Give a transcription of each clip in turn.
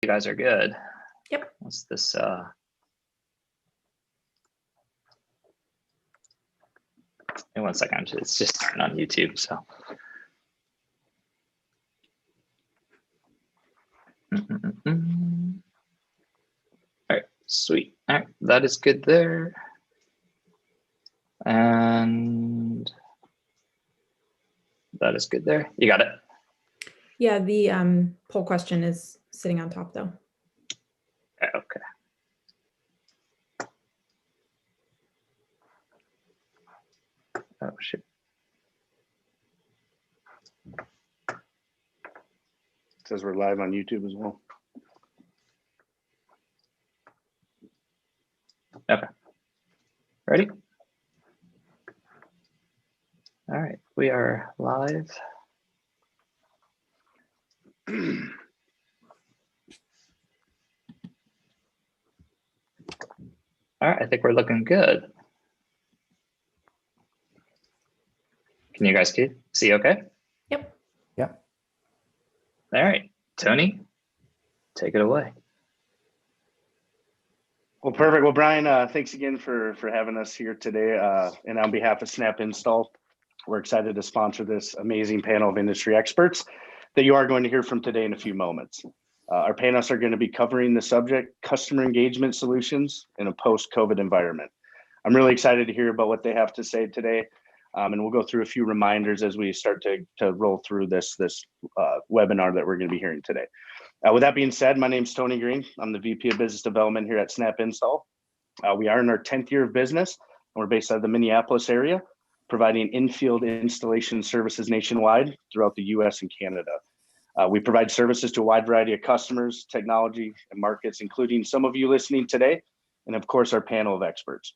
guys are good. Yep. What's this? In 1 second, it's just starting on YouTube, so. All right, sweet. All right, that is good there. And that is good there. You got it? Yeah, the poll question is sitting on top though. Okay. Oh, shit. It says we're live on YouTube as well. Okay. Ready? All right, we are live. All right, I think we're looking good. Can you guys see okay? Yep. Yep. All right, Tony, take it away. Well, perfect. Well, Brian, thanks again for having us here today. And on behalf of Snap Install, we're excited to sponsor this amazing panel of industry experts that you are going to hear from today in a few moments. Our panelists are going to be covering the subject, customer engagement solutions in a post-COVID environment. I'm really excited to hear about what they have to say today. And we'll go through a few reminders as we start to roll through this webinar that we're going to be hearing today. With that being said, my name's Tony Green. I'm the VP of Business Development here at Snap Install. We are in our 10th year of business, and we're based out of the Minneapolis area, providing in-field installation services nationwide throughout the US and Canada. We provide services to a wide variety of customers, technology, and markets, including some of you listening today, and of course, our panel of experts.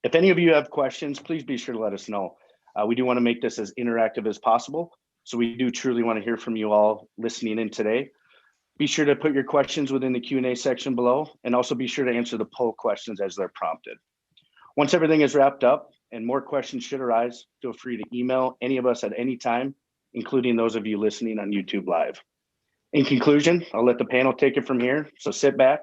If any of you have questions, please be sure to let us know. We do want to make this as interactive as possible, so we do truly want to hear from you all listening in today. Be sure to put your questions within the Q&A section below, and also be sure to answer the poll questions as they're prompted. Once everything is wrapped up and more questions should arise, feel free to email any of us at any time, including those of you listening on YouTube Live. In conclusion, I'll let the panel take it from here. So sit back,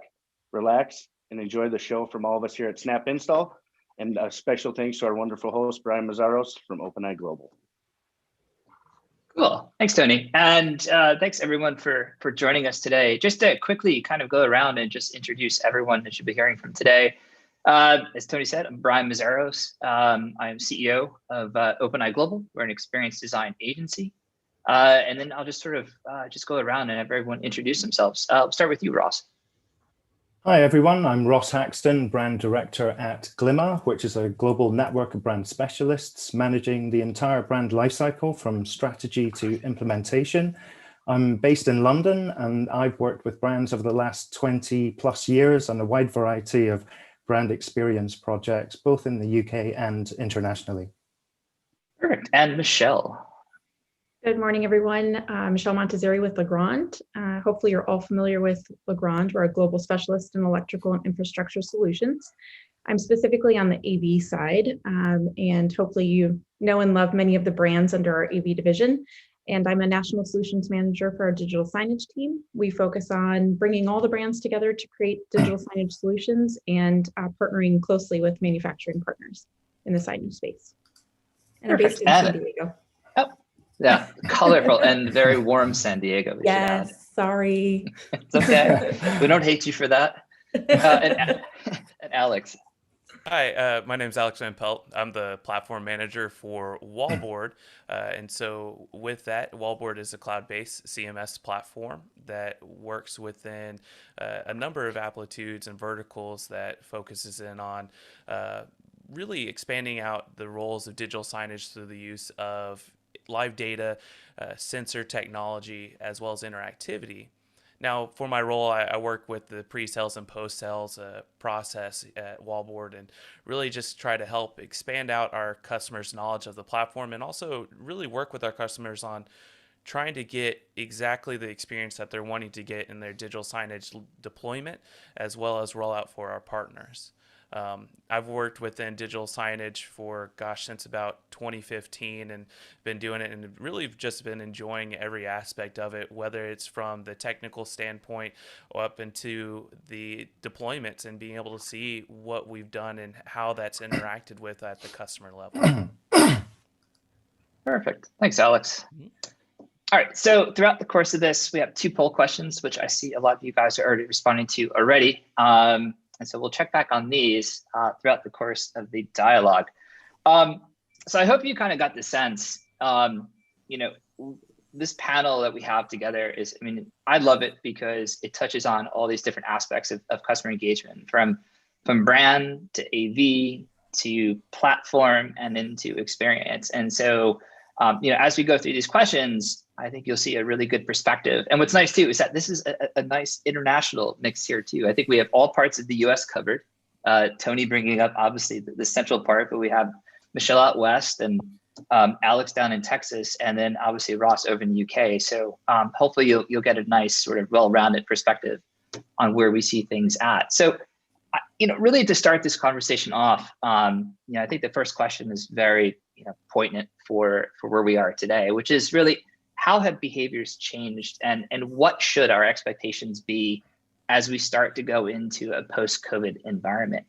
relax, and enjoy the show from all of us here at Snap Install. And a special thanks to our wonderful host, Brian Mazzaros from OpenEye Global. Cool, thanks, Tony. And thanks everyone for joining us today. Just to quickly kind of go around and just introduce everyone that you'll be hearing from today. As Tony said, I'm Brian Mazzaros. I am CEO of OpenEye Global. We're an experience design agency. And then I'll just sort of just go around and have everyone introduce themselves. I'll start with you, Ross. Hi, everyone. I'm Ross Haxton, Brand Director at Glimmer, which is a global network of brand specialists managing the entire brand lifecycle from strategy to implementation. I'm based in London, and I've worked with brands over the last 20 plus years on a wide variety of brand experience projects, both in the UK and internationally. Perfect. And Michelle. Good morning, everyone. Michelle Montezeri with Legrand. Hopefully you're all familiar with Legrand. We're a global specialist in electrical and infrastructure solutions. I'm specifically on the AV side, and hopefully you know and love many of the brands under our AV division. And I'm a national solutions manager for our digital signage team. We focus on bringing all the brands together to create digital signage solutions and partnering closely with manufacturing partners in the signage space. And I'm based in San Diego. Oh, yeah, colorful and very warm San Diego. Yes, sorry. It's okay. We don't hate you for that. And Alex. Hi, my name is Alex Van Pelt. I'm the platform manager for Wallboard. And so with that, Wallboard is a cloud-based CMS platform that works within a number of amplitudes and verticals that focuses in on really expanding out the roles of digital signage through the use of live data, sensor technology, as well as interactivity. Now, for my role, I work with the pre-sales and post-sales process at Wallboard and really just try to help expand out our customers' knowledge of the platform and also really work with our customers on trying to get exactly the experience that they're wanting to get in their digital signage deployment, as well as rollout for our partners. I've worked within digital signage for, gosh, since about 2015 and been doing it and really just been enjoying every aspect of it, whether it's from the technical standpoint or up into the deployments and being able to see what we've done and how that's interacted with at the customer level. Perfect. Thanks, Alex. All right, so throughout the course of this, we have 2 poll questions, which I see a lot of you guys are already responding to already. And so we'll check back on these throughout the course of the dialogue. So I hope you kind of got the sense, this panel that we have together is, I mean, I love it because it touches on all these different aspects of customer engagement, from brand to AV to platform and into experience. And so, as we go through these questions, I think you'll see a really good perspective. And what's nice too is that this is a nice international mix here too. I think we have all parts of the US covered. Tony bringing up obviously the central part, but we have Michelle out west and Alex down in Texas, and then obviously Ross over in the UK. So hopefully you'll get a nice sort of well-rounded perspective on where we see things at. So, really to start this conversation off, I think the first question is very poignant for where we are today, which is really, how have behaviors changed, and what should our expectations be as we start to go into a post-COVID environment?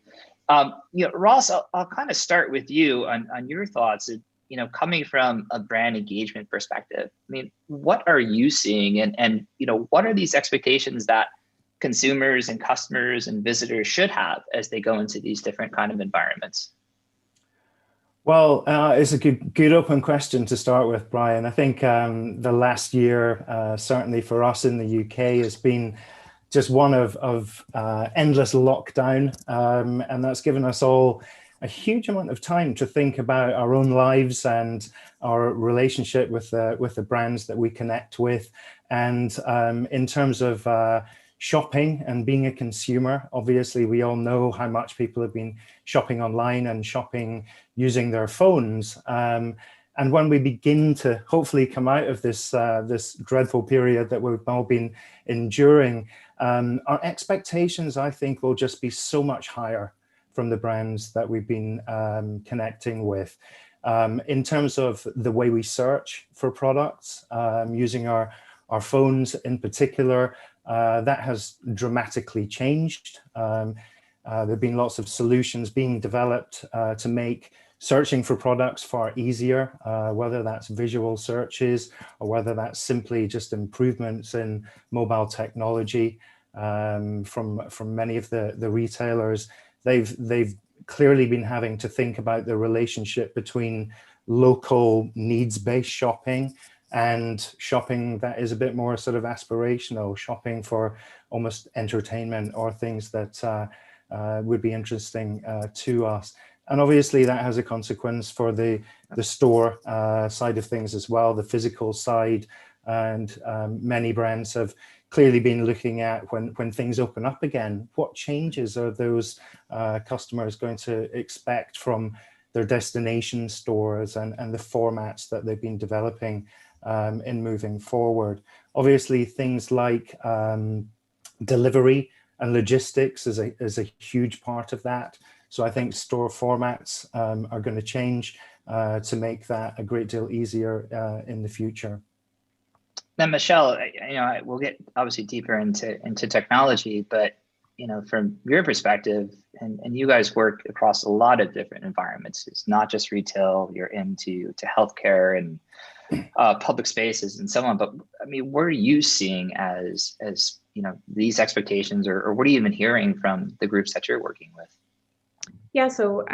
Ross, I'll kind of start with you on your thoughts. Coming from a brand engagement perspective, I mean, what are you seeing, and what are these expectations that consumers and customers and visitors should have as they go into these different kind of environments? Well, it's a good open question to start with, Brian. I think the last year, certainly for us in the UK, has been just one of endless lockdown, and that's given us all a huge amount of time to think about our own lives and our relationship with the brands that we connect with. And in terms of shopping and being a consumer, obviously we all know how much people have been shopping online and shopping using their phones. And when we begin to hopefully come out of this this dreadful period that we've all been enduring, our expectations, I think, will just be so much higher from the brands that we've been connecting with. In terms of the way we search for products, using our phones in particular, that has dramatically changed. There have been lots of solutions being developed to make searching for products far easier, whether that's visual searches or whether that's simply just improvements in mobile technology from many of the retailers. They've clearly been having to think about the relationship between local needs-based shopping and shopping that is a bit more sort of aspirational, shopping for almost entertainment or things that would be interesting to us. And obviously that has a consequence for the store side of things as well, the physical side. And many brands have clearly been looking at when things open up again, what changes are those customers going to expect from their destination stores and the formats that they've been developing in moving forward. Obviously, things like delivery and logistics is a huge part of that. So I think store formats are going to change to make that a great deal easier in the future. Now, Michelle, we'll get obviously deeper into technology, but from your perspective, and you guys work across a lot of different environments. It's not just retail; you're into healthcare and public spaces and so on. But I mean, what are you seeing as these expectations, or what are you even hearing from the groups that you're working with? Yeah, so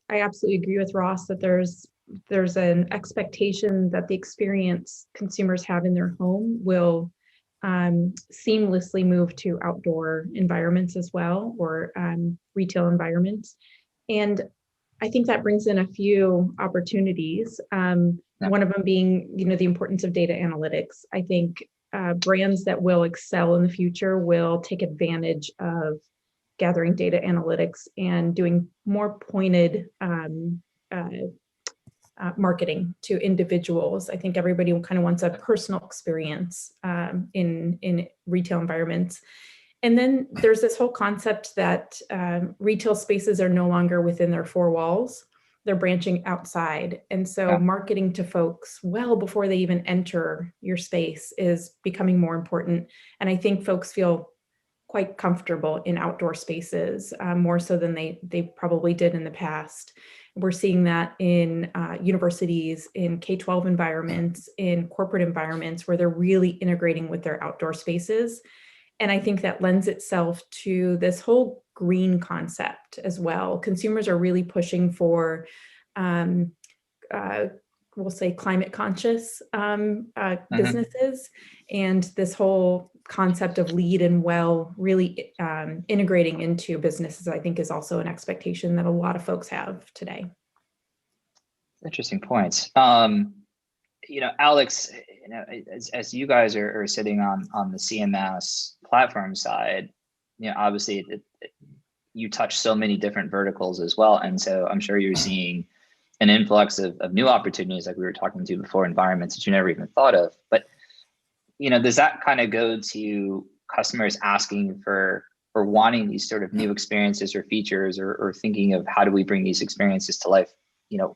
I absolutely agree with Ross that there's an expectation that the experience consumers have in their home will seamlessly move to outdoor environments as well, or retail environments. And I think that brings in a few opportunities. One of them being, the importance of data analytics. I think brands that will excel in the future will take advantage of gathering data analytics and doing more pointed marketing to individuals. I think everybody kind of wants a personal experience in retail environments. And then there's this whole concept that retail spaces are no longer within their four walls. They're branching outside. And so marketing to folks well before they even enter your space is becoming more important. And I think folks feel quite comfortable in outdoor spaces, more so than they probably did in the past. We're seeing that in universities, in K-12 environments, in corporate environments where they're really integrating with their outdoor spaces. And I think that lends itself to this whole green concept as well. Consumers are really pushing for, we'll say, climate conscious businesses. And this whole concept of LEED and WELL really integrating into businesses, I think, is also an expectation that a lot of folks have today. Interesting points. Alex, as you guys are sitting on the CMS platform side, obviously you touch so many different verticals as well. And so I'm sure you're seeing an influx of new opportunities, like we were talking to before, environments that you never even thought of. But, does that kind of go to customers asking for wanting these sort of new experiences or features, or thinking of how do we bring these experiences to life?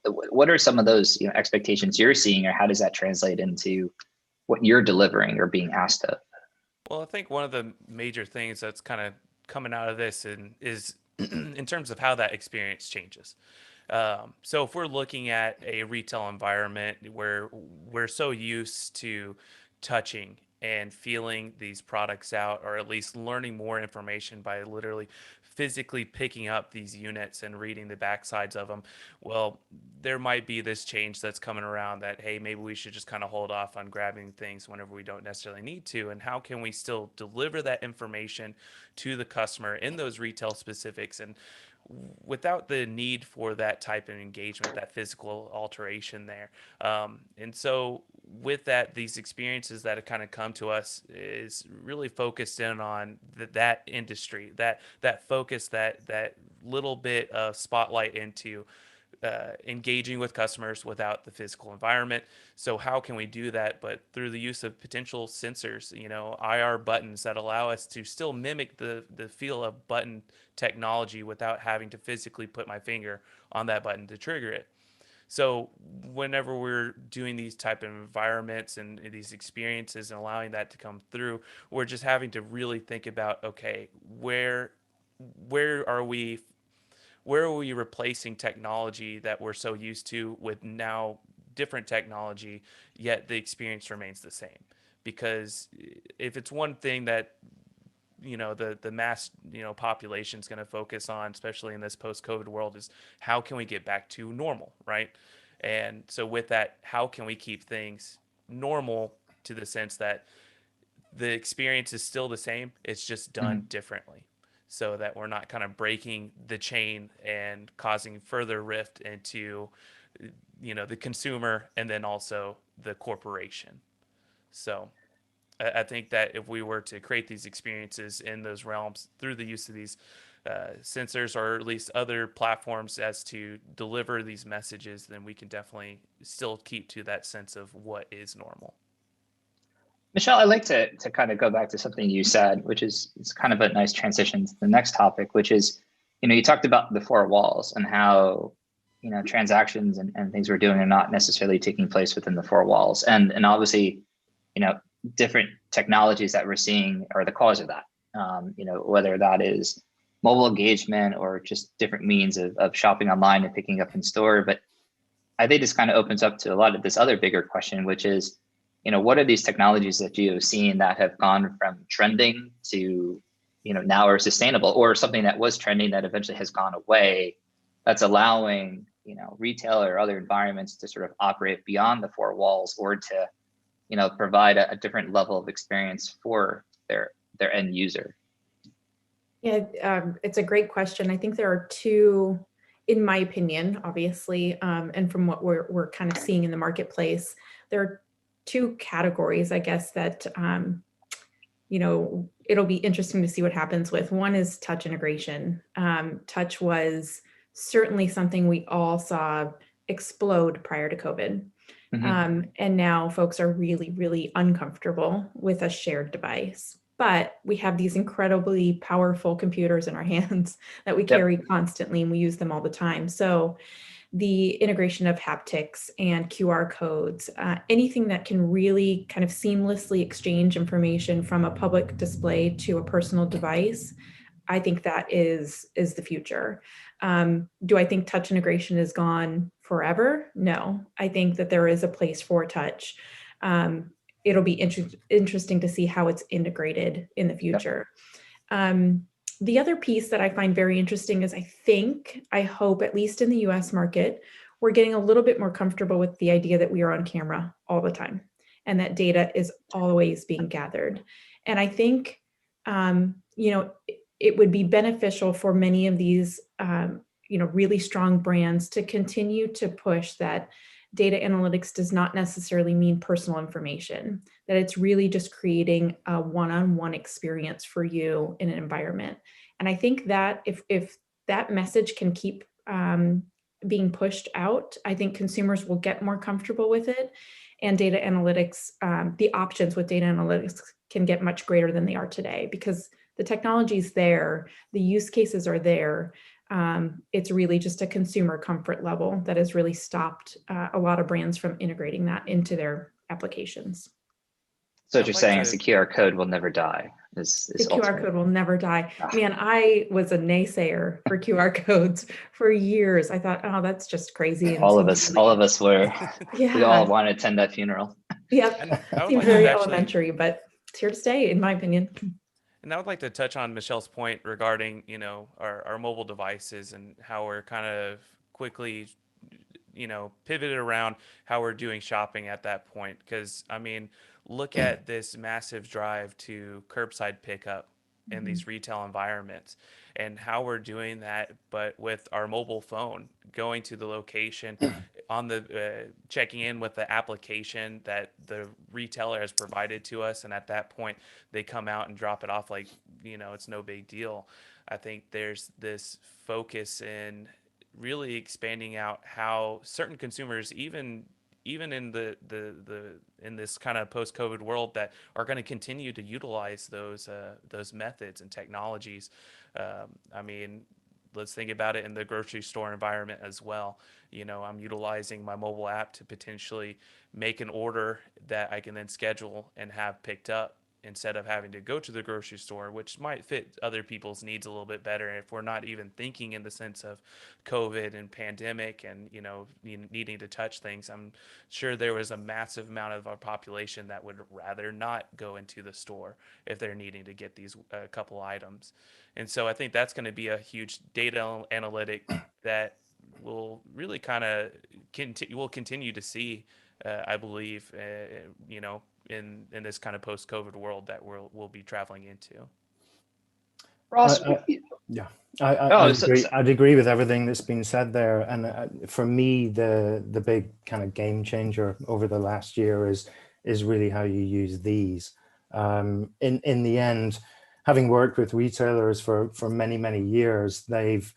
What are some of those expectations you're seeing, or how does that translate into what you're delivering or being asked of? Well, I think one of the major things that's kind of coming out of this is in terms of how that experience changes. So if we're looking at a retail environment where we're so used to touching and feeling these products out, or at least learning more information by literally physically picking up these units and reading the backsides of them, well, there might be this change that's coming around that, hey, maybe we should just kind of hold off on grabbing things whenever we don't necessarily need to. And how can we still deliver that information to the customer in those retail specifics, and without the need for that type of engagement, that physical alteration there. And so with that, these experiences that have kind of come to us is really focused in on that industry, that focus, that little bit of spotlight into engaging with customers without the physical environment. So how can we do that? But through the use of potential sensors, IR buttons that allow us to still mimic the feel of button technology without having to physically put my finger on that button to trigger it. So whenever we're doing these type of environments and these experiences and allowing that to come through, we're just having to really think about, okay, where are we replacing technology that we're so used to with now different technology, yet the experience remains the same? Because if it's one thing that the mass population is going to focus on, especially in this post-COVID world, is how can we get back to normal, right? And so with that, how can we keep things normal to the sense that the experience is still the same, it's just done differently, so that we're not kind of breaking the chain and causing further rift into the consumer and then also the corporation. So I think that if we were to create these experiences in those realms through the use of these sensors, or at least other platforms as to deliver these messages, then we can definitely still keep to that sense of what is normal. Michelle, I'd like to kind of go back to something you said, which is it's kind of a nice transition to the next topic, which is, you talked about the four walls and how, transactions and things we're doing are not necessarily taking place within the four walls. And obviously, different technologies that we're seeing are the cause of that. Whether that is mobile engagement or just different means of shopping online and picking up in store. But I think this kind of opens up to a lot of this other bigger question, which is, what are these technologies that you have seen that have gone from trending to, now are sustainable, or something that was trending that eventually has gone away, that's allowing, retail or other environments to sort of operate beyond the four walls, or to, provide a different level of experience for their end user? Yeah, it's a great question. I think there are two, in my opinion, obviously, and from what we're kind of seeing in the marketplace, there are two categories, I guess, that, it'll be interesting to see what happens with. One is touch integration. Touch was certainly something we all saw explode prior to COVID. And now folks are really, really uncomfortable with a shared device. but we have these incredibly powerful computers in our hands that we carry constantly, and we use them all the time. So the integration of haptics and QR codes, anything that can really kind of seamlessly exchange information from a public display to a personal device, I think that is the future. Do I think touch integration is gone forever? No, I think that there is a place for touch. It'll be interesting to see how it's integrated in the future. The other piece that I find very interesting is I hope, at least in the US market, we're getting a little bit more comfortable with the idea that we are on camera all the time and that data is always being gathered. And I think, it would be beneficial for many of these, really strong brands to continue to push that data analytics does not necessarily mean personal information, that it's really just creating a one-on-one experience for you in an environment. And I think that if that message can keep being pushed out, I think consumers will get more comfortable with it. And data analytics, the options with data analytics can get much greater than they are today, because the technology is there, the use cases are there. It's really just a consumer comfort level that has really stopped a lot of brands from integrating that into their applications. So what you're saying is the QR code will never die. The QR code will never die. Man, I was a naysayer for QR codes for years. I thought, oh, that's just crazy. And all of us were. Yeah. We all want to attend that funeral. Yeah, seems very elementary, but it's here to stay, in my opinion. And I would like to touch on Michelle's point regarding, our mobile devices and how we're kind of quickly, pivoted around how we're doing shopping at that point. Because, look at this massive drive to curbside pickup in these retail environments and how we're doing that, but with our mobile phone, going to the location on the checking in with the application that the retailer has provided to us. And at that point, they come out and drop it off like, it's no big deal. I think there's this focus in really expanding out how certain consumers, even in the in this kind of post-COVID world, that are going to continue to utilize those methods and technologies. Let's think about it in the grocery store environment as well. I'm utilizing my mobile app to potentially make an order that I can then schedule and have picked up, instead of having to go to the grocery store, which might fit other people's needs a little bit better. If we're not even thinking in the sense of COVID and pandemic and, needing to touch things, I'm sure there was a massive amount of our population that would rather not go into the store if they're needing to get these couple items. And so I think that's going to be a huge data analytic that will really kind of we'll continue to see, I believe, in this kind of post-COVID world that we'll be traveling into. Ross, I'd agree with everything that's been said there. And for me, the big kind of game changer over the last year is really how you use these. In the end, having worked with retailers for many, many years, they've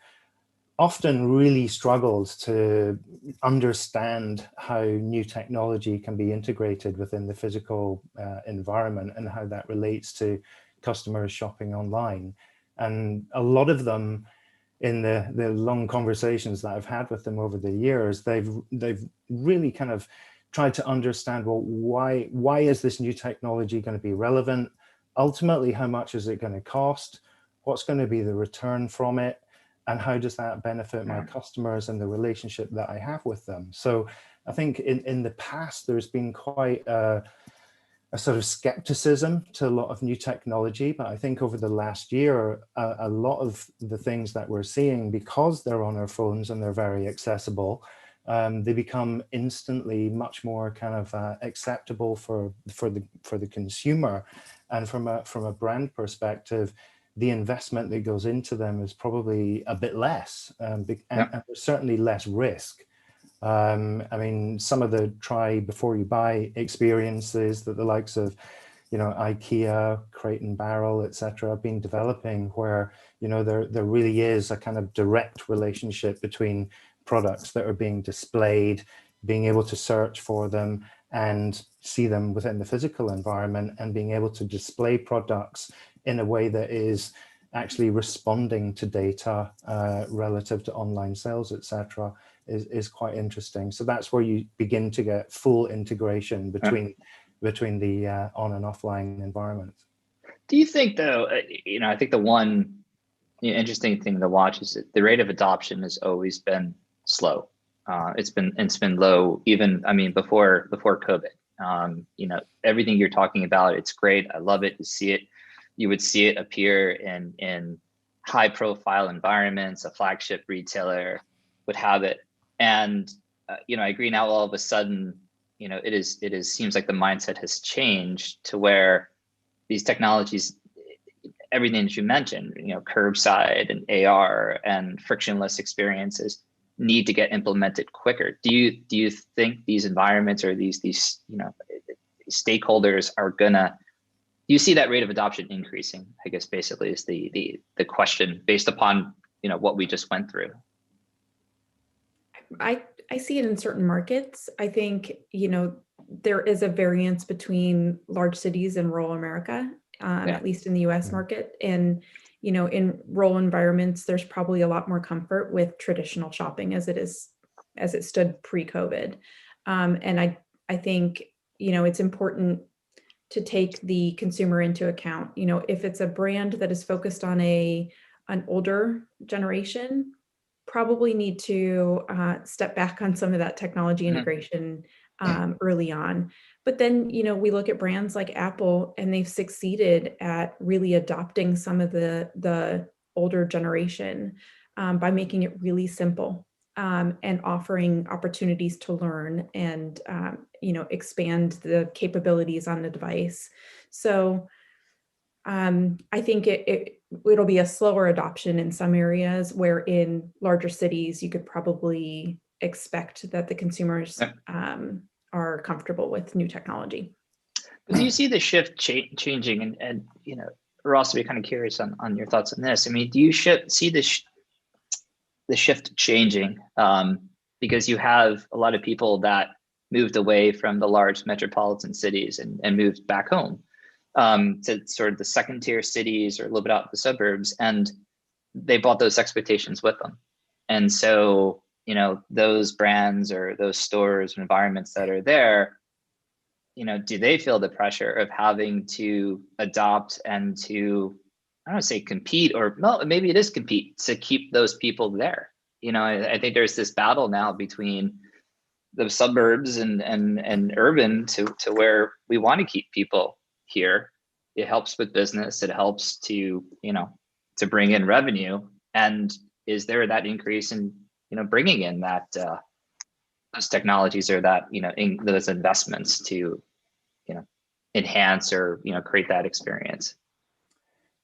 often really struggled to understand how new technology can be integrated within the physical environment and how that relates to customers shopping online. And a lot of them, in the long conversations that I've had with them over the years, they've really kind of tried to understand, well, why is this new technology going to be relevant? Ultimately, how much is it going to cost? What's going to be the return from it? And how does that benefit my customers and the relationship that I have with them? So I think in the past, there's been quite a sort of skepticism to a lot of new technology. But I think over the last year, a lot of the things that we're seeing, because they're on our phones and they're very accessible, they become instantly much more kind of acceptable for the consumer. And from a brand perspective, the investment that goes into them is probably a bit less, and there's certainly less risk. Some of the try before you buy experiences that the likes of, IKEA, Crate and Barrel, etc., have been developing, where there really is a kind of direct relationship between products that are being displayed, being able to search for them, and see them within the physical environment, and being able to display products in a way that is actually responding to data relative to online sales, etc., is quite interesting. So that's where you begin to get full integration between the on and offline environments. Do you think, though, I think the one interesting thing to watch is that the rate of adoption has always been slow. It's been low, even, I mean, before COVID. Everything you're talking about, it's great. I love it to see it. You would see it appear in high profile environments. A flagship retailer would have it. And, I agree now all of a sudden, it seems like the mindset has changed to where these technologies, everything that you mentioned, curbside and AR and frictionless experiences need to get implemented quicker. Do you think these environments or these stakeholders are gonna, do you see that rate of adoption increasing? I guess basically is the question based upon what we just went through. I see it in certain markets. I think, there is a variance between large cities and rural America, at least in the US market. And, in rural environments, there's probably a lot more comfort with traditional shopping as it stood pre-COVID. And I think, it's important to take the consumer into account. If it's a brand that is focused on an older generation, probably need to step back on some of that technology integration early on. But then, we look at brands like Apple, and they've succeeded at really adopting some of the older generation by making it really simple and offering opportunities to learn and, expand the capabilities on the device. So I think it'll be a slower adoption in some areas, where in larger cities, you could probably expect that the consumers are comfortable with new technology. Do you see the shift changing? And Ross, I'd be kind of curious on your thoughts on this. I mean, do you see the shift changing because you have a lot of people that moved away from the large metropolitan cities and moved back home to sort of the second tier cities or a little bit out in the suburbs, and they brought those expectations with them. And so, those brands or those stores and environments that are there, do they feel the pressure of having to adopt and to, I don't want to say compete, or no, maybe it is compete to keep those people there? I think there's this battle now between the suburbs and urban to where we want to keep people here. It helps with business. It helps to, to bring in revenue. And is there that increase in, bringing in that, those technologies or that, in those investments to, enhance or, create that experience?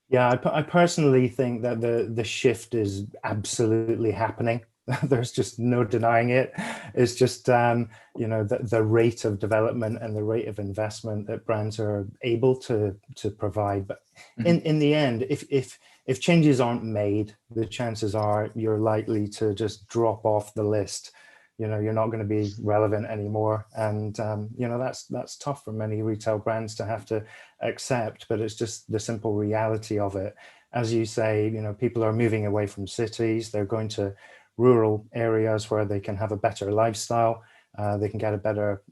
Yeah, I personally think that the shift is absolutely happening. There's just no denying it. It's just, the rate of development and the rate of investment that brands are able to provide. But in the end, if changes aren't made, the chances are you're likely to just drop off the list. You're not going to be relevant anymore. And, that's tough for many retail brands to have to accept, but it's just the simple reality of it. As you say, people are moving away from cities. They're going to rural areas where they can have a better lifestyle. They can get a better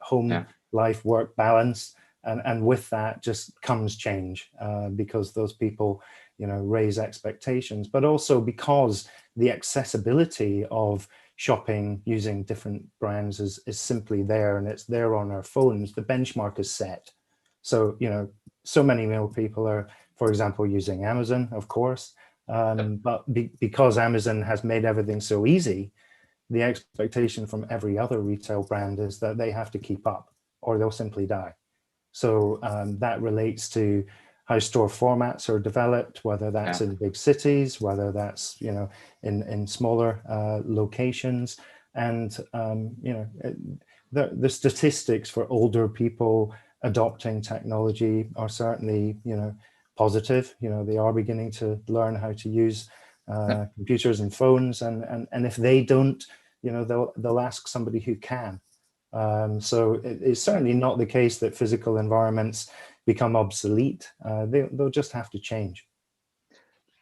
home life work balance. And with that just comes change because those people, raise expectations, but also because the accessibility of shopping using different brands is simply there, and it's there on our phones. The benchmark is set. So, so many more people are, for example, using Amazon, of course, but because Amazon has made everything so easy, the expectation from every other retail brand is that they have to keep up or they'll simply die. So that relates to how store formats are developed, whether that's in big cities, whether that's, in smaller locations. And, the statistics for older people adopting technology are certainly, positive. They are beginning to learn how to use computers and phones. And if they don't, they'll ask somebody who can. So it's certainly not the case that physical environments become obsolete. They'll just have to change.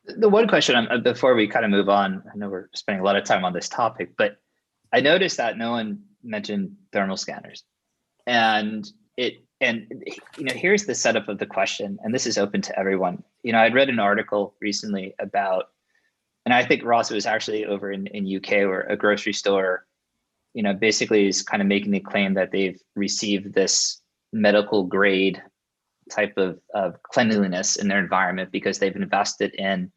The one question before we kind of move on, I know we're spending a lot of time on this topic, but I noticed that no one mentioned thermal scanners. And here's the setup of the question, and this is open to everyone. I'd read an article recently about, and I think Ross was actually over in UK, where a grocery store, basically is kind of making the claim that they've received this medical grade type of cleanliness in their environment because they've invested in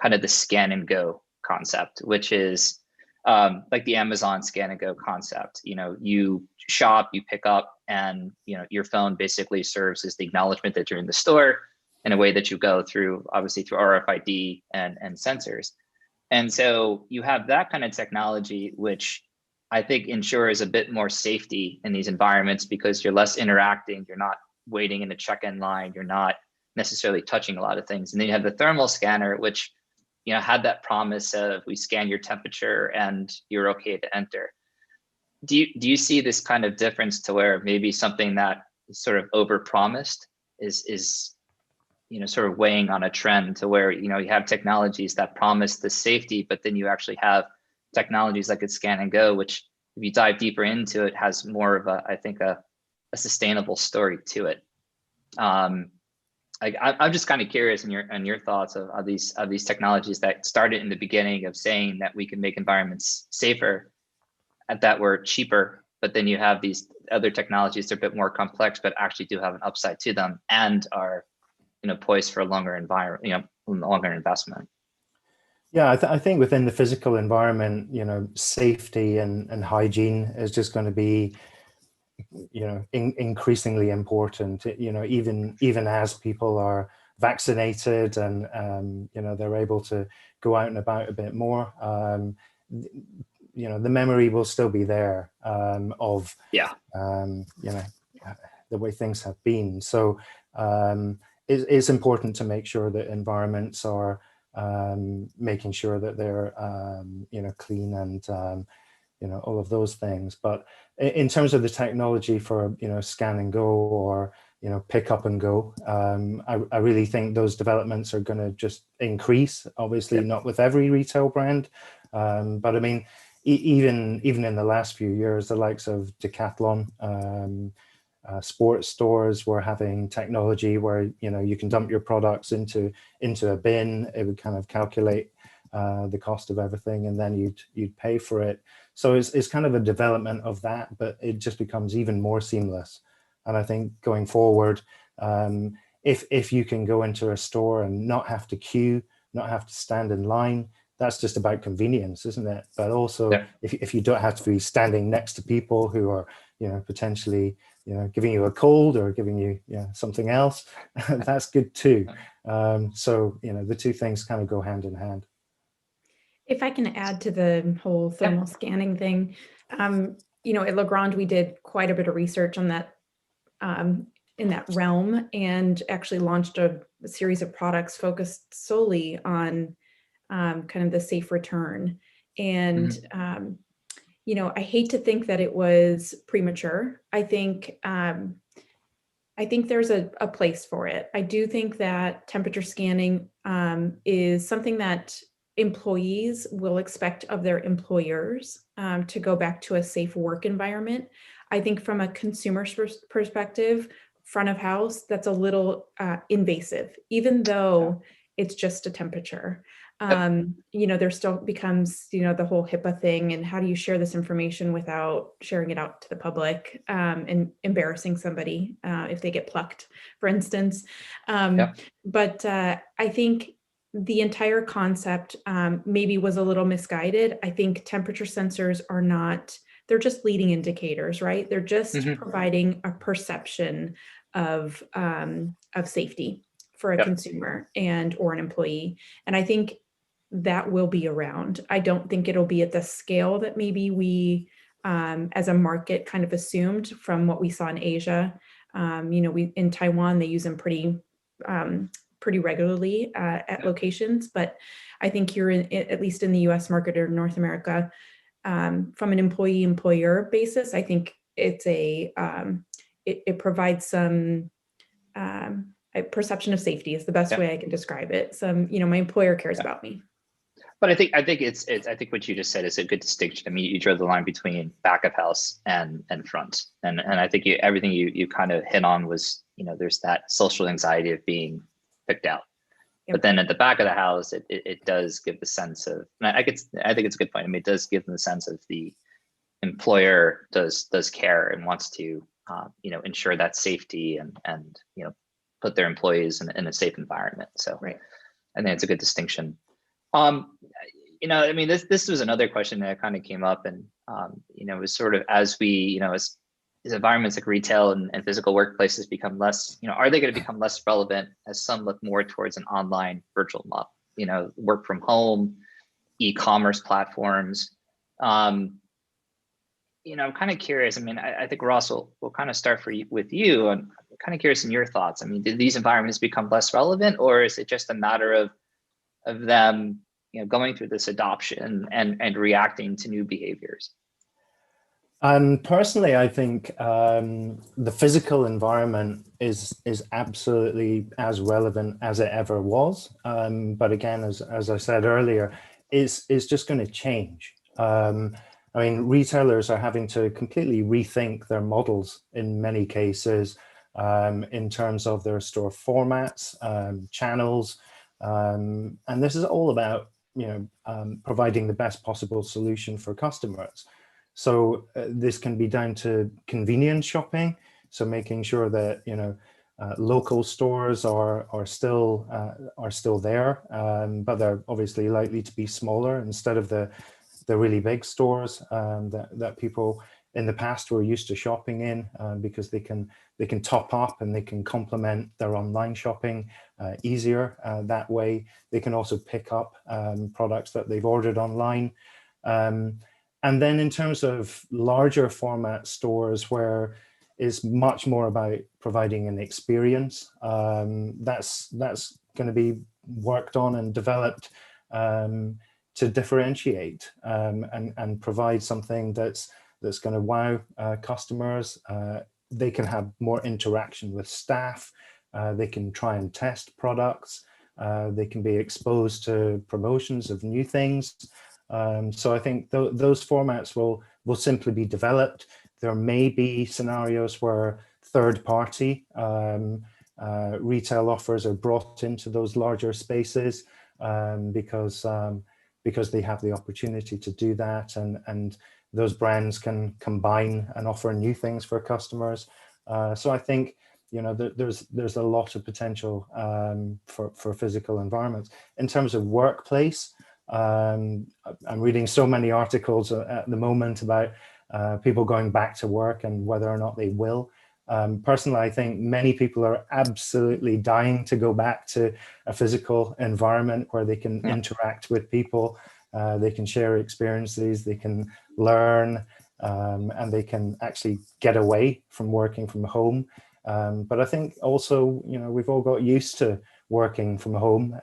kind of the scan and go concept, which is like the Amazon scan and go concept. You shop, you pick up, and your phone basically serves as the acknowledgement that you're in the store in a way that you go through, obviously through RFID and sensors. And so you have that kind of technology, which I think ensures a bit more safety in these environments because you're less interacting, you're not waiting in a check-in line, you're not necessarily touching a lot of things. And then you have the thermal scanner, which had that promise of we scan your temperature and you're okay to enter. Do you see this kind of difference to where maybe something that is sort of overpromised is sort of weighing on a trend to where you have technologies that promise the safety, but then you actually have technologies like a scan and go, which if you dive deeper into it, has more of a sustainable story to it. I'm just kind of curious on your thoughts of these technologies that started in the beginning of saying that we can make environments safer, that were cheaper, but then you have these other technologies that are a bit more complex, but actually do have an upside to them and are poised for a longer longer investment. Yeah, I think within the physical environment, safety and hygiene is just going to be increasingly important, even as people are vaccinated and, they're able to go out and about a bit more. The memory will still be there of, the way things have been. So it's important to make sure that environments are making sure that they're, clean and, all of those things. But in terms of the technology for, scan and go or, pick up and go, I really think those developments are going to just increase, obviously not with every retail brand. But I mean, even in the last few years, the likes of Decathlon, sports stores were having technology where, you can dump your products into a bin. It would kind of calculate the cost of everything, and then you'd pay for it. So it's kind of a development of that, but it just becomes even more seamless. And I think going forward, if you can go into a store and not have to queue, not have to stand in line, that's just about convenience, isn't it? But also, if you don't have to be standing next to people who are, potentially, giving you a cold or giving you something else, that's good too. So, the two things kind of go hand in hand. If I can add to the whole thermal scanning thing, at Legrand, we did quite a bit of research on that, in that realm, and actually launched a series of products focused solely on kind of the safe return. And, I hate to think that it was premature. I think there's a place for it. I do think that temperature scanning is something that employees will expect of their employers to go back to a safe work environment. I think from a consumer's perspective, front of house, that's a little invasive, even though it's just a temperature. There still becomes, the whole HIPAA thing, and how do you share this information without sharing it out to the public and embarrassing somebody if they get plucked, for instance. But I think the entire concept maybe was a little misguided. I think temperature sensors are not, they're just leading indicators, right? They're just providing a perception of safety for a consumer or an employee. And I think that will be around. I don't think it'll be at the scale that maybe we as a market kind of assumed from what we saw in Asia. In Taiwan, they use them pretty regularly at locations, but I think here, at least in the US market or North America, from an employee-employer basis, I think it's it provides some a perception of safety is the best way I can describe it. Some, my employer cares about me. But I think I think what you just said is a good distinction. I mean, you drew the line between back of house and front, and I think everything you kind of hit on was, there's that social anxiety of being picked out. Yep. But then at the back of the house, it does give the sense of, and I think it's a good point. I mean, it does give them the sense of the employer does care and wants to ensure that safety and put their employees in a safe environment. So right. I think it's a good distinction. I mean, this was another question that kind of came up, and it was sort of as we, as environments like retail and physical workplaces become less, are they going to become less relevant as some look more towards an online virtual model, work from home, e-commerce platforms. I'm kind of curious. I mean, I think Ross will kind of start with you. And I'm kind of curious in your thoughts. I mean, did these environments become less relevant, or is it just a matter of them, going through this adoption and reacting to new behaviors? Personally, I think the physical environment is absolutely as relevant as it ever was. But again, as I said earlier, is just going to change. I mean, retailers are having to completely rethink their models in many cases, in terms of their store formats, channels, and this is all about providing the best possible solution for customers. So this can be down to convenience shopping, so making sure that local stores are still there, but they're obviously likely to be smaller instead of the really big stores that people in the past were used to shopping in, because they can top up and they can complement their online shopping easier that way. They can also pick up products that they've ordered online. And then in terms of larger format stores, where it's much more about providing an experience, that's going to be worked on and developed to differentiate and provide something that's going to wow customers. They can have more interaction with staff. They can try and test products. They can be exposed to promotions of new things. So I think those formats will simply be developed. There may be scenarios where third-party retail offers are brought into those larger spaces because they have the opportunity to do that, and those brands can combine and offer new things for customers. So I think there's a lot of potential for physical environments. In terms of workplace, I'm reading so many articles at the moment about people going back to work and whether or not they will. Personally, I think many people are absolutely dying to go back to a physical environment where they can interact with people, they can share experiences, they can learn, and they can actually get away from working from home. But I think also, we've all got used to working from home.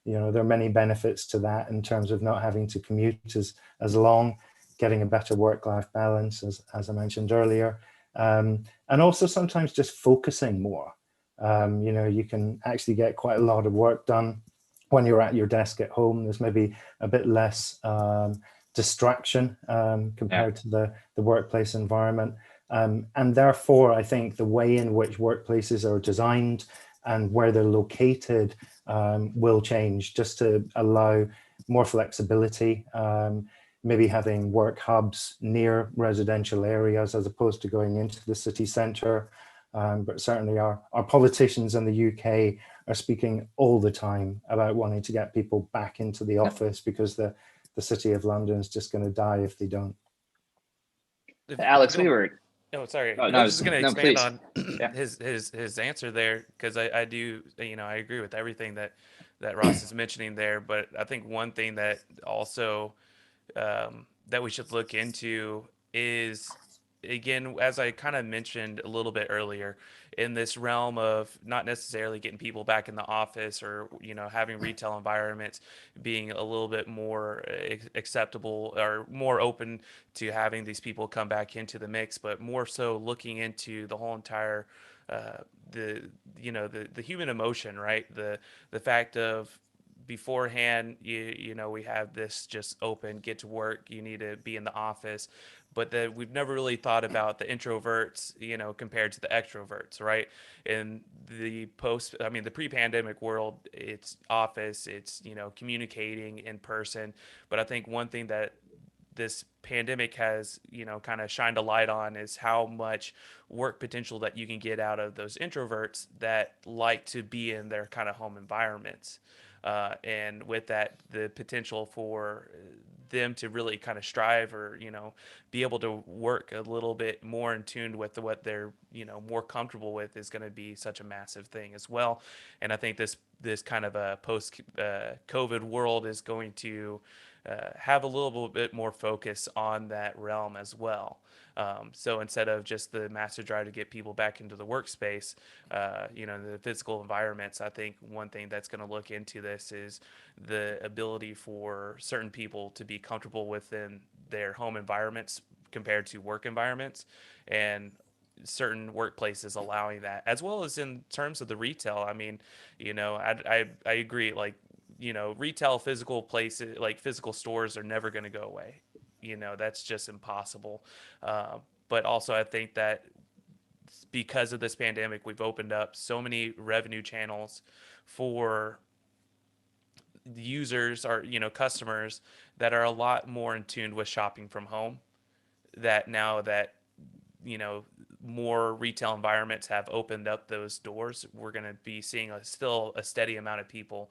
There are many benefits to that in terms of not having to commute as long, getting a better work-life balance, as I mentioned earlier, and also sometimes just focusing more. You can actually get quite a lot of work done when you're at your desk at home. There's maybe a bit less distraction compared to the workplace environment. And therefore, I think the way in which workplaces are designed and where they're located will change, just to allow more flexibility, maybe having work hubs near residential areas as opposed to going into the city centre. But certainly our politicians in the UK are speaking all the time about wanting to get people back into the office because the City of London is just going to die if they don't. Alex, we were... No, sorry. Oh, I no, was just going to expand please. on his answer there, because I do, I agree with everything that Ross is mentioning there. But I think one thing that also that we should look into is again, as I kind of mentioned a little bit earlier, in this realm of not necessarily getting people back in the office, or having retail environments being a little bit more acceptable or more open to having these people come back into the mix, but more so looking into the whole entire uh, the human emotion, right? The fact of beforehand, we have this just open, get to work, you need to be in the office, but that we've never really thought about the introverts, compared to the extroverts, right? In the pre-pandemic world, it's office, it's, communicating in person. But I think one thing that this pandemic has, kind of shined a light on is how much work potential that you can get out of those introverts that like to be in their kind of home environments. And with that, the potential for them to really kind of strive, or be able to work a little bit more in tune with what they're more comfortable with, is going to be such a massive thing as well. And I think this kind of a post COVID world is going to have a little bit more focus on that realm as well. So instead of just the master drive to get people back into the workspace, the physical environments, I think one thing that's going to look into this is the ability for certain people to be comfortable within their home environments compared to work environments, and certain workplaces allowing that, as well as in terms of the retail. I mean, I agree. Like, retail, physical places, like physical stores, are never going to go away. That's just impossible. But also, I think that because of this pandemic, we've opened up so many revenue channels for users, or customers, that are a lot more in tune with shopping from home. That now that more retail environments have opened up those doors, we're going to be seeing still a steady amount of people,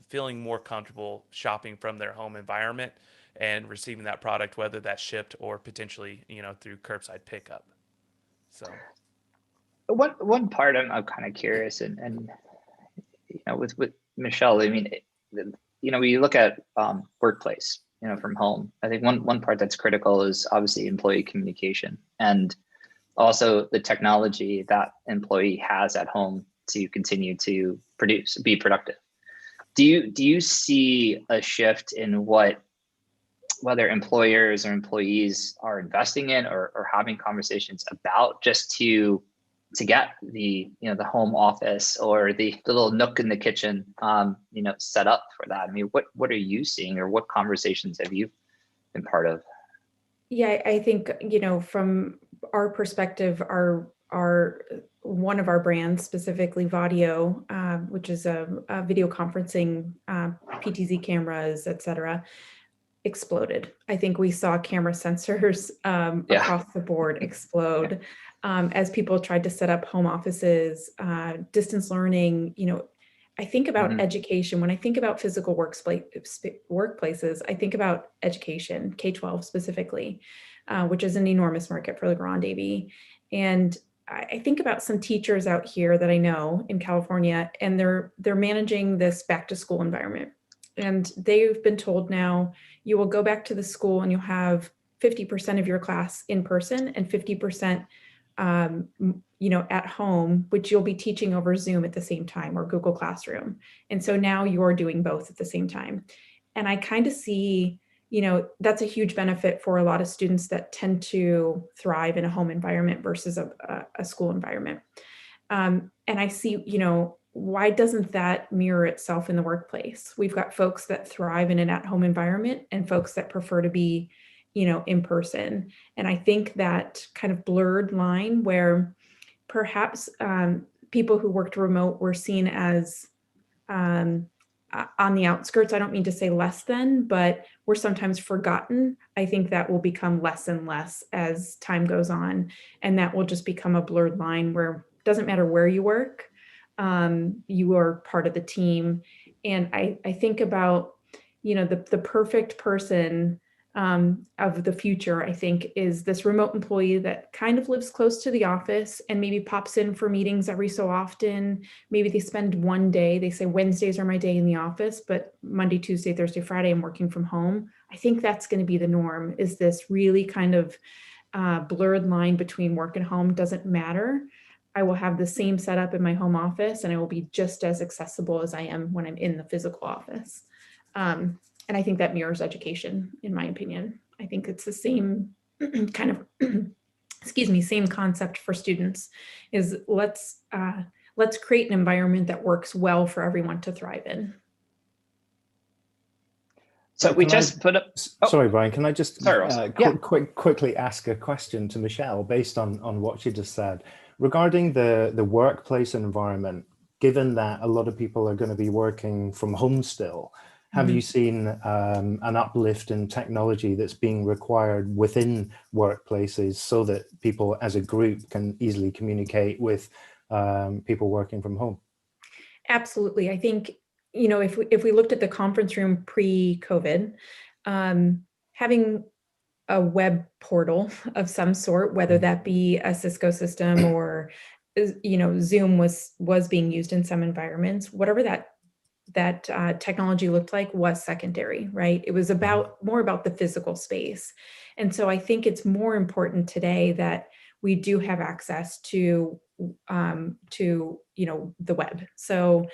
feeling more comfortable shopping from their home environment and receiving that product, whether that's shipped or potentially, through curbside pickup. So One part I'm kind of curious, and with Michelle, I mean, when you look at workplace, from home, I think one part that's critical is obviously employee communication, and also the technology that employee has at home to continue to be productive. Do you see a shift in whether employers or employees are investing in, or having conversations about, just to get the the home office, or the little nook in the kitchen set up for that? I mean, what are you seeing, or what conversations have you been part of? Yeah, I think, from our perspective, our one of our brands, specifically Vadio, which is a video conferencing, PTZ cameras, et cetera, exploded. I think we saw camera sensors across the board explode as people tried to set up home offices, distance learning. I think about education. When I think about physical workplaces, I think about education, K-12 specifically, which is an enormous market for Legrand AV. And I think about some teachers out here that I know in California, and they're managing this back to school environment. And they've been told now, you will go back to the school and you'll have 50% of your class in person and 50% at home, which you'll be teaching over Zoom at the same time, or Google Classroom. And so now you're doing both at the same time. And I kind of see, that's a huge benefit for a lot of students that tend to thrive in a home environment versus a school environment. And I see, why doesn't that mirror itself in the workplace? We've got folks that thrive in an at-home environment and folks that prefer to be, in person. And I think that kind of blurred line where perhaps people who worked remote were seen as on the outskirts. I don't mean to say less than, but we're sometimes forgotten. I think that will become less and less as time goes on. And that will just become a blurred line where it doesn't matter where you work, you are part of the team. And I think about, the perfect person of the future, I think, is this remote employee that kind of lives close to the office and maybe pops in for meetings every so often. Maybe they spend one day, they say Wednesdays are my day in the office, but Monday, Tuesday, Thursday, Friday, I'm working from home. I think that's going to be the norm, is this really kind of blurred line between work and home doesn't matter. I will have the same setup in my home office, and I will be just as accessible as I am when I'm in the physical office. And I think that mirrors education, in my opinion. I think it's the same kind of, excuse me, same concept for students, is let's create an environment that works well for everyone to thrive in. So we just put up. Oh, sorry, Brian. Can I just sorry, quickly ask a question to Michelle based on what she just said regarding the workplace environment? Given that a lot of people are going to be working from home still, have you seen an uplift in technology that's being required within workplaces so that people as a group can easily communicate with people working from home? Absolutely. I think, if we looked at the conference room pre-COVID, having a web portal of some sort, whether that be a Cisco system or, Zoom was being used in some environments, whatever that technology looked like was secondary, right? It was more about the physical space. And so I think it's more important today that we do have access to the web. So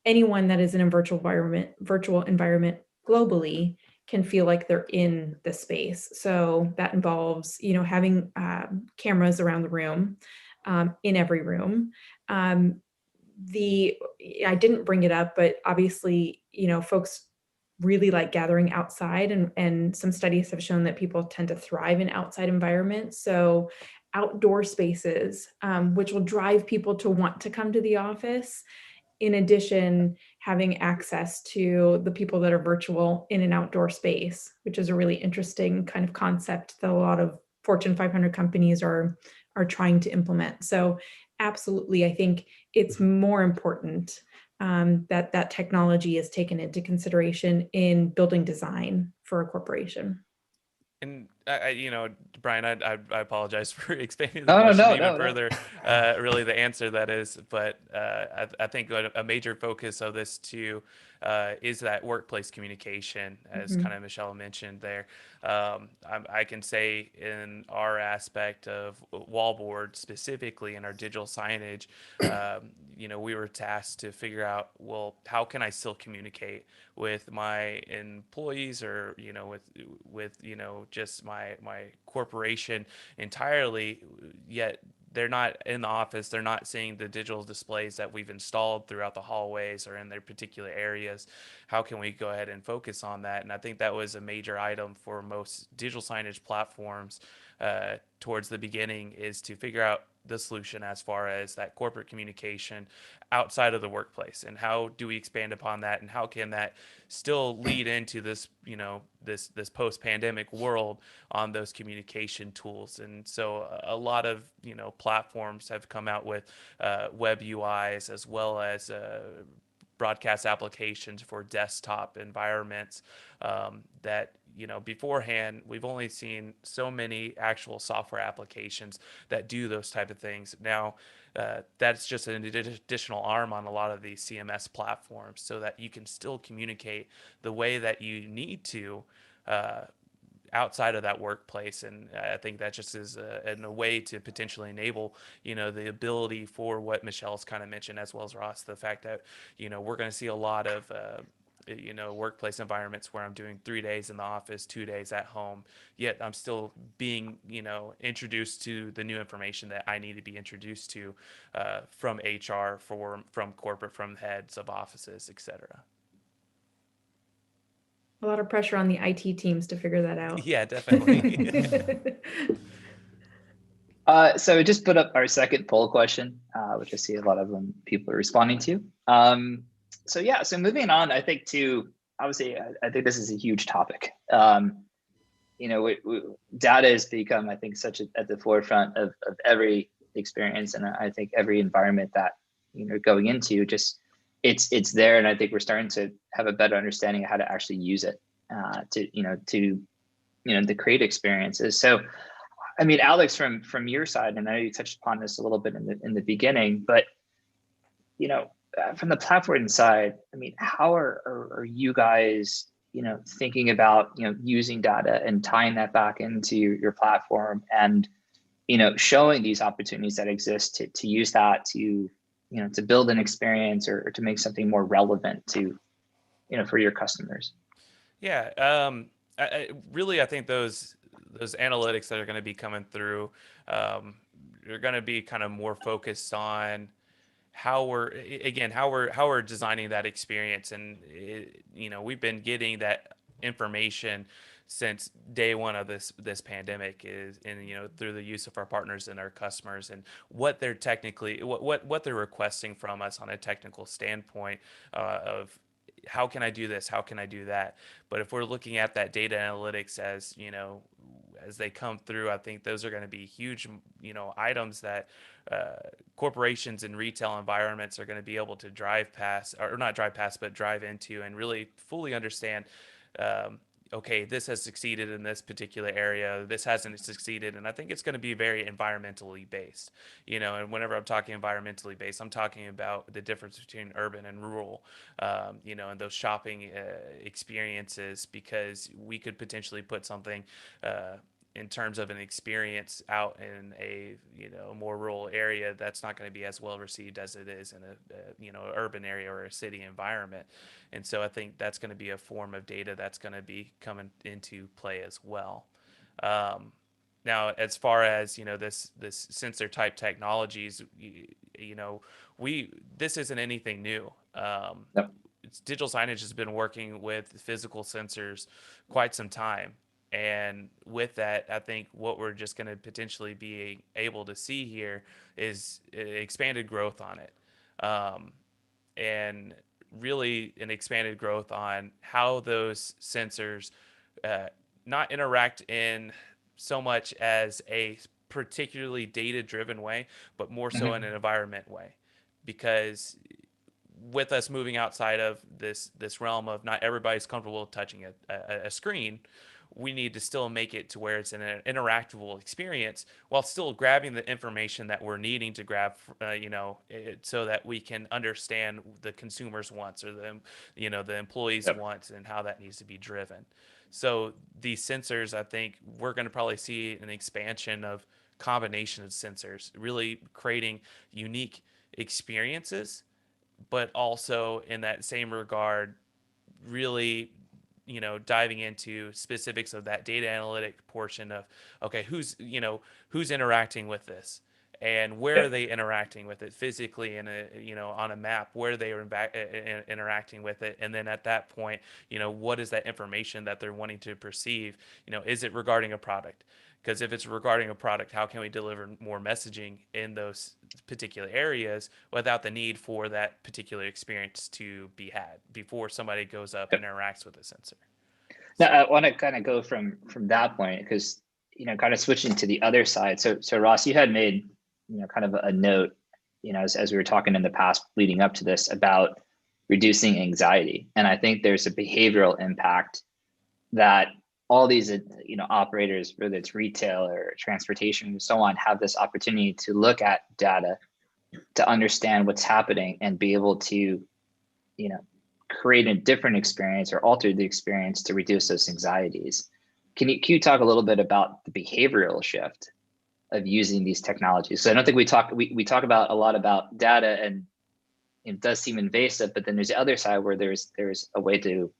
anyone that is in a virtual environment globally can feel like they're in the space. So that involves, having cameras around the room, in every room. I didn't bring it up, but obviously, folks really like gathering outside, and some studies have shown that people tend to thrive in outside environments. So outdoor spaces, which will drive people to want to come to the office. In addition, having access to the people that are virtual in an outdoor space, which is a really interesting kind of concept that a lot of Fortune 500 companies are trying to implement. So absolutely, I think it's more important that technology is taken into consideration in building design for a corporation. And Brian, I apologize for expanding the No, question no, even no, no. further. Really, the answer that is, but I think a major focus of this too is that workplace communication, as kind of Michelle mentioned there. I can say in our aspect of Wallboard, specifically in our digital signage, we were tasked to figure out, well, how can I still communicate with my employees, or with just my corporation entirely, yet they're not in the office, they're not seeing the digital displays that we've installed throughout the hallways or in their particular areas. How can we go ahead and focus on that? And I think that was a major item for most digital signage platforms towards the beginning, is to figure out the solution as far as that corporate communication outside of the workplace, and how do we expand upon that, and how can that still lead into this this post-pandemic world on those communication tools. And so a lot of platforms have come out with web UIs, as well as broadcast applications for desktop environments that beforehand we've only seen so many actual software applications that do those type of things. Now that's just an additional arm on a lot of these CMS platforms, so that you can still communicate the way that you need to outside of that workplace. And I think that just is a way to potentially enable, the ability for what Michelle's kind of mentioned, as well as Ross, the fact that, we're going to see a lot of, workplace environments where I'm doing 3 days in the office, 2 days at home, yet I'm still being, introduced to the new information that I need to be introduced to from HR, from corporate, from heads of offices, etc. A lot of pressure on the IT teams to figure that out. Yeah, definitely. So we just put up our second poll question, which I see a lot of them people are responding to. So moving on, I think obviously, I think this is a huge topic. Data has become, I think, at the forefront of every experience, and I think every environment that going into, just it's there, and I think we're starting to have a better understanding of how to actually use it to create experiences. So, I mean, Alex, from your side, and I know you touched upon this a little bit in the beginning, but from the platform side, I mean, how are you guys thinking about, using data and tying that back into your platform and, showing these opportunities that exist to use that to, to build an experience or to make something more relevant to, for your customers. Yeah, I think those analytics that are going to be coming through are going to be kind of more focused on how we're designing that experience, and we've been getting that information since day one of this pandemic through the use of our partners and our customers and what they're what they're requesting from us on a technical standpoint of how can I do this, how can I do that. But if we're looking at that data analytics as they come through, I think those are going to be huge items that corporations and retail environments are going to be able to drive past, or not drive past, but drive into and really fully understand, okay, this has succeeded in this particular area, this hasn't succeeded. And I think it's going to be very environmentally based, and whenever I'm talking environmentally based, I'm talking about the difference between urban and rural, and those shopping experiences, because we could potentially put something in terms of an experience out in a more rural area that's not going to be as well received as it is in a urban area or a city environment. And so I think that's going to be a form of data that's going to be coming into play as well. Now, as far as this sensor type technologies, this isn't anything new. Yep. Digital signage has been working with physical sensors quite some time. And with that, I think what we're just going to potentially be able to see here is expanded growth on it. And really an expanded growth on how those sensors not interact in so much as a particularly data-driven way, but more so in an environment way. Because with us moving outside of this realm of not everybody's comfortable touching a screen, we need to still make it to where it's an interactable experience while still grabbing the information that we're needing to grab, so that we can understand the consumer's wants or the employees' wants and how that needs to be driven. So these sensors, I think we're going to probably see an expansion of combination of sensors, really creating unique experiences, but also in that same regard, really diving into specifics of that data analytic portion of, okay, who's interacting with this and where are they interacting with it physically in on a map, where they are interacting with it. And then at that point, what is that information that they're wanting to perceive? Is it regarding a product? Because if it's regarding a product, how can we deliver more messaging in those particular areas without the need for that particular experience to be had before somebody goes up and interacts with the sensor? Now, I want to kind of go from that point, because, kind of switching to the other side. So Ross, you had made, kind of a note, as we were talking in the past leading up to this about reducing anxiety. And I think there's a behavioral impact that all these, operators, whether it's retail or transportation and so on, have this opportunity to look at data to understand what's happening and be able to, create a different experience or alter the experience to reduce those anxieties. Can you talk a little bit about the behavioral shift of using these technologies? So I don't think we talk about a lot about data, and it does seem invasive, but then there's the other side where there's a way to,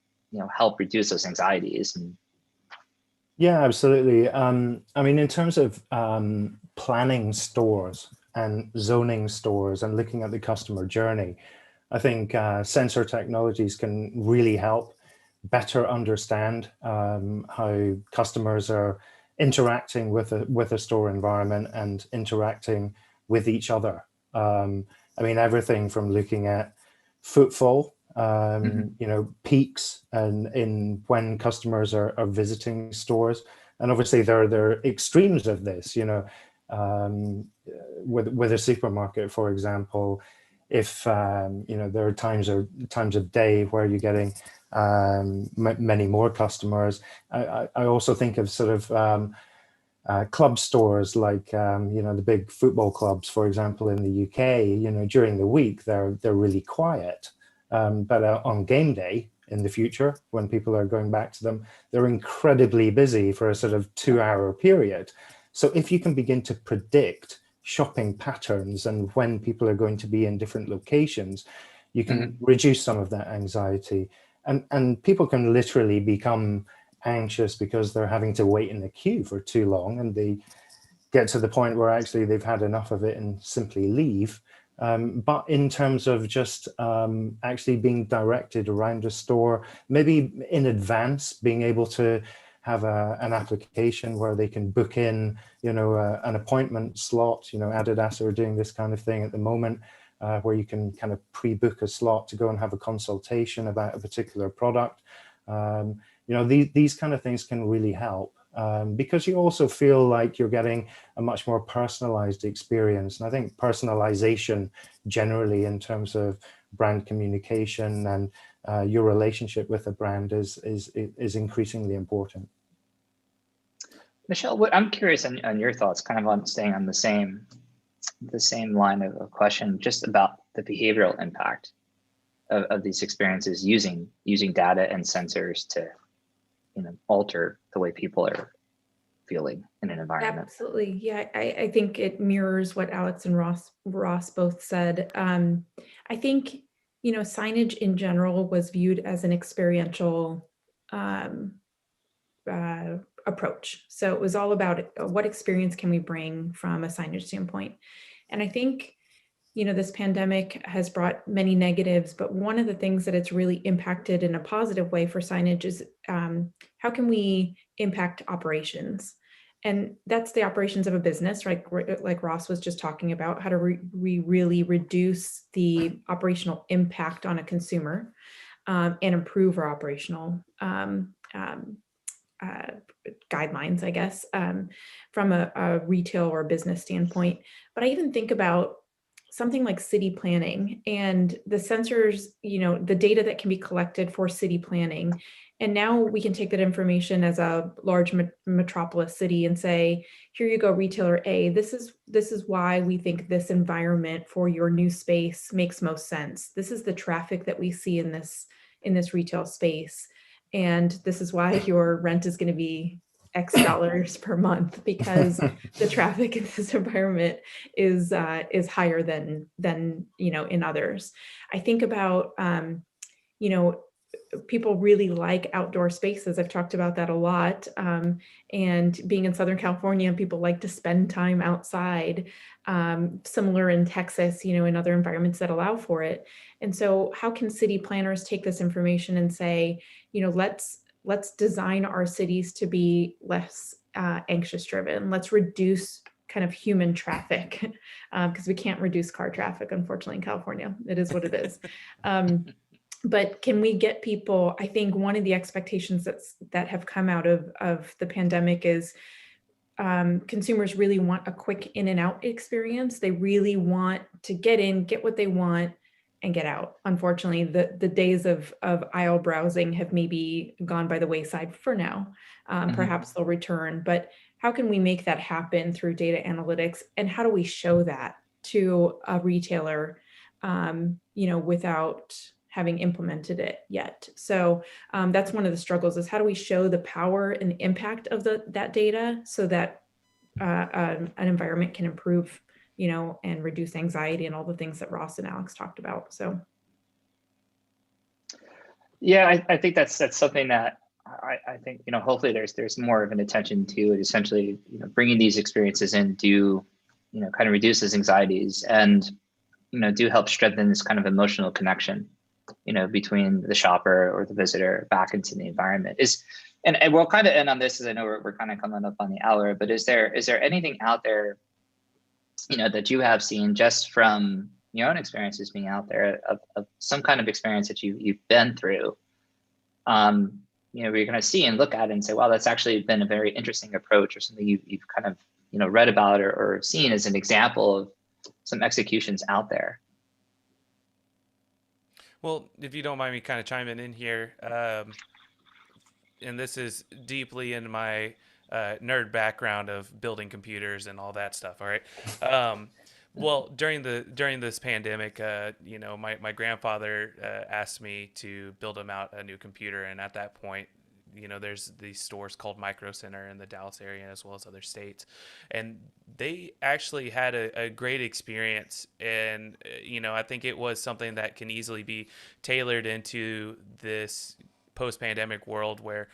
help reduce those anxieties. Yeah, absolutely. In terms of planning stores and zoning stores and looking at the customer journey, I think sensor technologies can really help better understand how customers are interacting with a store environment and interacting with each other. Everything from looking at footfall, peaks and in when customers are visiting stores. And obviously there are extremes of this, with a supermarket, for example. If there are times of day where you're getting many more customers. I also think of sort of club stores like the big football clubs, for example, in the UK. During the week they're really quiet, but on game day in the future when people are going back to them. They're incredibly busy for a sort of 2-hour period. So if you can begin to predict shopping patterns and when people are going to be in different locations, you can reduce some of that anxiety. And people can literally become anxious because they're having to wait in the queue for too long, and they get to the point where actually they've had enough of it and simply leave. But in terms of just actually being directed around a store, maybe in advance, being able to have an application where they can book in, an appointment slot. Adidas are doing this kind of thing at the moment, where you can kind of pre-book a slot to go and have a consultation about a particular product. These kind of things can really help. Because you also feel like you're getting a much more personalized experience. And I think personalization generally in terms of brand communication and your relationship with a brand is increasingly important. Michelle, I'm curious on your thoughts, kind of on staying on the same line of question, just about the behavioral impact of these experiences using data and sensors to alter the way people are feeling in an environment. Absolutely. Yeah, I think it mirrors what Alex and Ross both said. I think, signage in general was viewed as an experiential approach. So it was all about what experience can we bring from a signage standpoint. And I think, this pandemic has brought many negatives, but one of the things that it's really impacted in a positive way for signage is how can we impact operations? And that's the operations of a business, right? Like Ross was just talking about, how do we really reduce the operational impact on a consumer and improve our operational guidelines, I guess, from a retail or business standpoint. But I even think about something like city planning and the sensors, the data that can be collected for city planning. And now we can take that information as a large metropolis city and say, here you go, retailer A, this is why we think this environment for your new space makes most sense. This is the traffic that we see in this retail space. And this is why your rent is going to be X dollars per month, because the traffic in this environment is higher than in others. I think about people really like outdoor spaces. I've talked about that a lot. And being in Southern California, people like to spend time outside, similar in Texas, in other environments that allow for it. And so how can city planners take this information and say, let's design our cities to be less anxious driven. Let's reduce kind of human traffic, because we can't reduce car traffic, unfortunately, in California. It is what it is. But can we get people, I think one of the expectations that have come out of the pandemic is consumers really want a quick in and out experience. They really want to get in, get what they want, and get out. Unfortunately, the days of aisle browsing have maybe gone by the wayside for now. Perhaps they'll return, but how can we make that happen through data analytics? And how do we show that to a retailer, without having implemented it yet? So that's one of the struggles, is how do we show the power and the impact of that data so that an environment can improve, and reduce anxiety and all the things that Ross and Alex talked about. So. Yeah, I think that's something that I think, hopefully there's more of an attention to it. Essentially, bringing these experiences in do, kind of reduces anxieties and, do help strengthen this kind of emotional connection, between the shopper or the visitor back into the environment. And we'll kind of end on this, as I know we're kind of coming up on the hour, but is there anything out there, that you have seen just from your own experiences being out there of some kind of experience that you've been through, where you're going to see and look at it and say, wow, that's actually been a very interesting approach, or something you've kind of, read about or seen as an example of some executions out there? Well, if you don't mind me kind of chiming in here, and this is deeply in my nerd background of building computers and all that stuff. All right. Well, during this pandemic, my grandfather asked me to build him out a new computer, and at that point, there's these stores called Micro Center in the Dallas area as well as other states, and they actually had a great experience. And I think it was something that can easily be tailored into this post-pandemic world where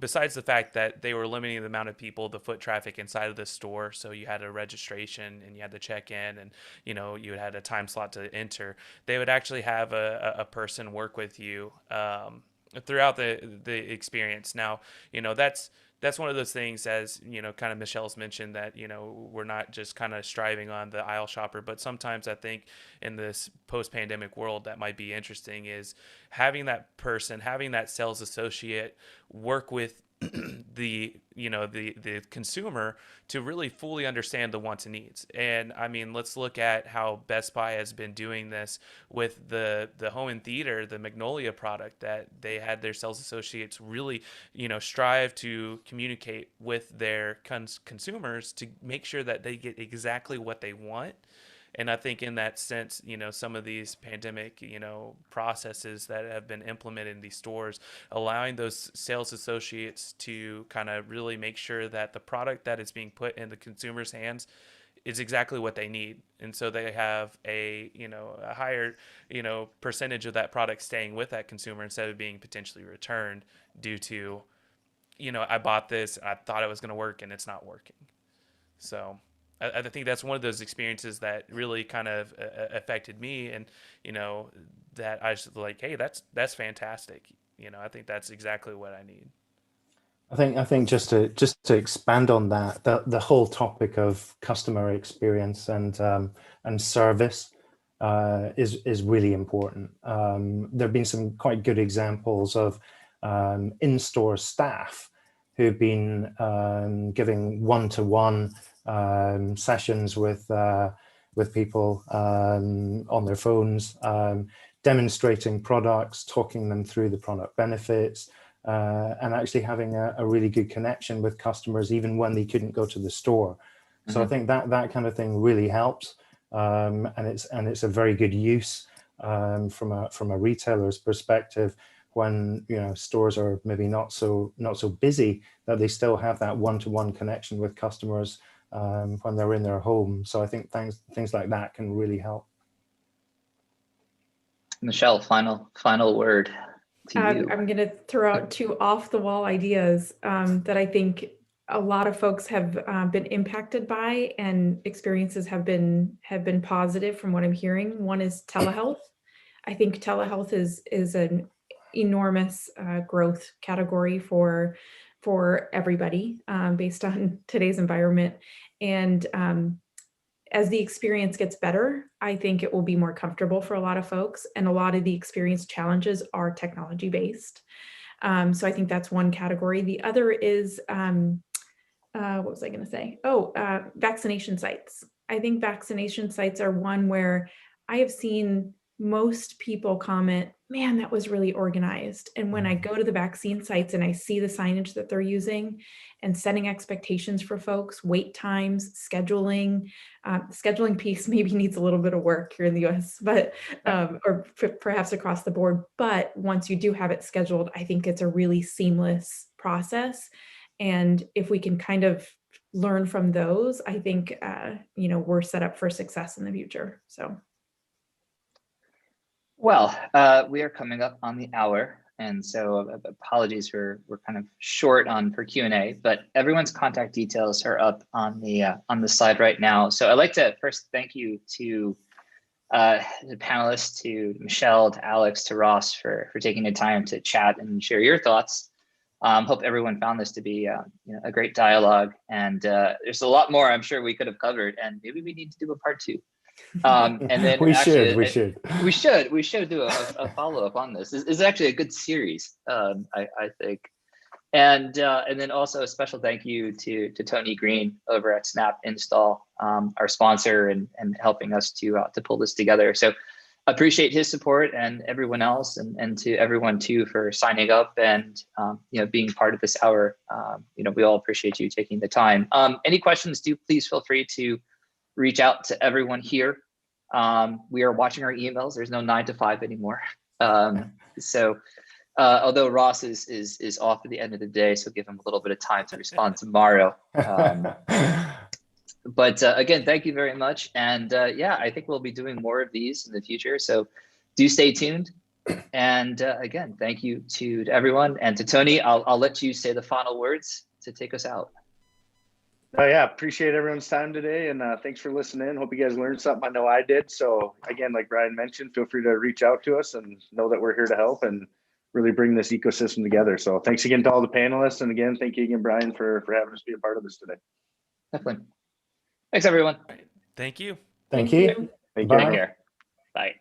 besides the fact that they were limiting the amount of people, the foot traffic inside of the store, so you had a registration and you had to check in, and you had a time slot to enter, they would actually have a person work with you throughout the experience. Now that's one of those things, as kind of Michelle's mentioned, that we're not just kind of striving on the aisle shopper, but sometimes I think in this post-pandemic world that might be interesting is having that sales associate work with the consumer to really fully understand the wants and needs. And I mean, let's look at how Best Buy has been doing this with the home and theater, the Magnolia product, that they had their sales associates really strive to communicate with their consumers to make sure that they get exactly what they want. And I think in that sense, some of these pandemic, processes that have been implemented in these stores, allowing those sales associates to kind of really make sure that the product that is being put in the consumer's hands is exactly what they need. And so they have a higher, percentage of that product staying with that consumer instead of being potentially returned due to, I bought this, I thought it was going to work and it's not working. So I think that's one of those experiences that really kind of affected me, and that I was like, hey, that's fantastic. I think that's exactly what I need. I think just to expand on that, the whole topic of customer experience and service is really important. There have been some quite good examples of in-store staff who've been giving one-to-one sessions with people on their phones, demonstrating products, talking them through the product benefits, and actually having a really good connection with customers even when they couldn't go to the store. So I think that kind of thing really helps, and it's a very good use from a retailer's perspective when stores are maybe not so busy, that they still have that one-to-one connection with customers when they're in their home. So I think things like that can really help. Michelle, final word to you. I'm going to throw out two off-the-wall ideas that I think a lot of folks have been impacted by, and experiences have been positive from what I'm hearing. One is telehealth. I think telehealth is an enormous growth category for everybody based on today's environment. And as the experience gets better, I think it will be more comfortable for a lot of folks. And a lot of the experience challenges are technology based. So I think that's one category. The other is, what was I going to say? Vaccination sites. I think vaccination sites are one where I have seen most people comment, man, that was really organized. And when I go to the vaccine sites and I see the signage that they're using and setting expectations for folks, wait times, scheduling piece maybe needs a little bit of work here in the US, but or perhaps across the board. But once you do have it scheduled, I think it's a really seamless process. And if we can kind of learn from those, I think we're set up for success in the future. So. Well, we are coming up on the hour, and so apologies we're kind of short for Q&A, but everyone's contact details are up on the slide right now. So I'd like to first thank you to the panelists, to Michelle, to Alex, to Ross for taking the time to chat and share your thoughts. Hope everyone found this to be a great dialogue, and there's a lot more I'm sure we could have covered, and maybe we need to do a part 2. And then we actually, should do a follow-up on this. This is actually a good series, I think. And then also a special thank you to Tony Green over at Snap Install, our sponsor, and helping us to pull this together. So appreciate his support, and everyone else, and to everyone too for signing up and being part of this hour. We all appreciate you taking the time. Any questions, do please feel free to reach out to everyone here. We are watching our emails. There's no 9 to 5 anymore. So although Ross is off at the end of the day, so give him a little bit of time to respond tomorrow. But again, thank you very much. And yeah, I think we'll be doing more of these in the future. So do stay tuned. And again, thank you to everyone. And to Tony, I'll let you say the final words to take us out. Oh yeah, appreciate everyone's time today, and thanks for listening. Hope you guys learned something. I know I did. So again, like Brian mentioned, feel free to reach out to us and know that we're here to help and really bring this ecosystem together. So thanks again to all the panelists, and again, thank you again, Brian, for having us be a part of this today. Definitely. Thanks, everyone. Thank you. Thank you. Take Bye. Take care. Bye.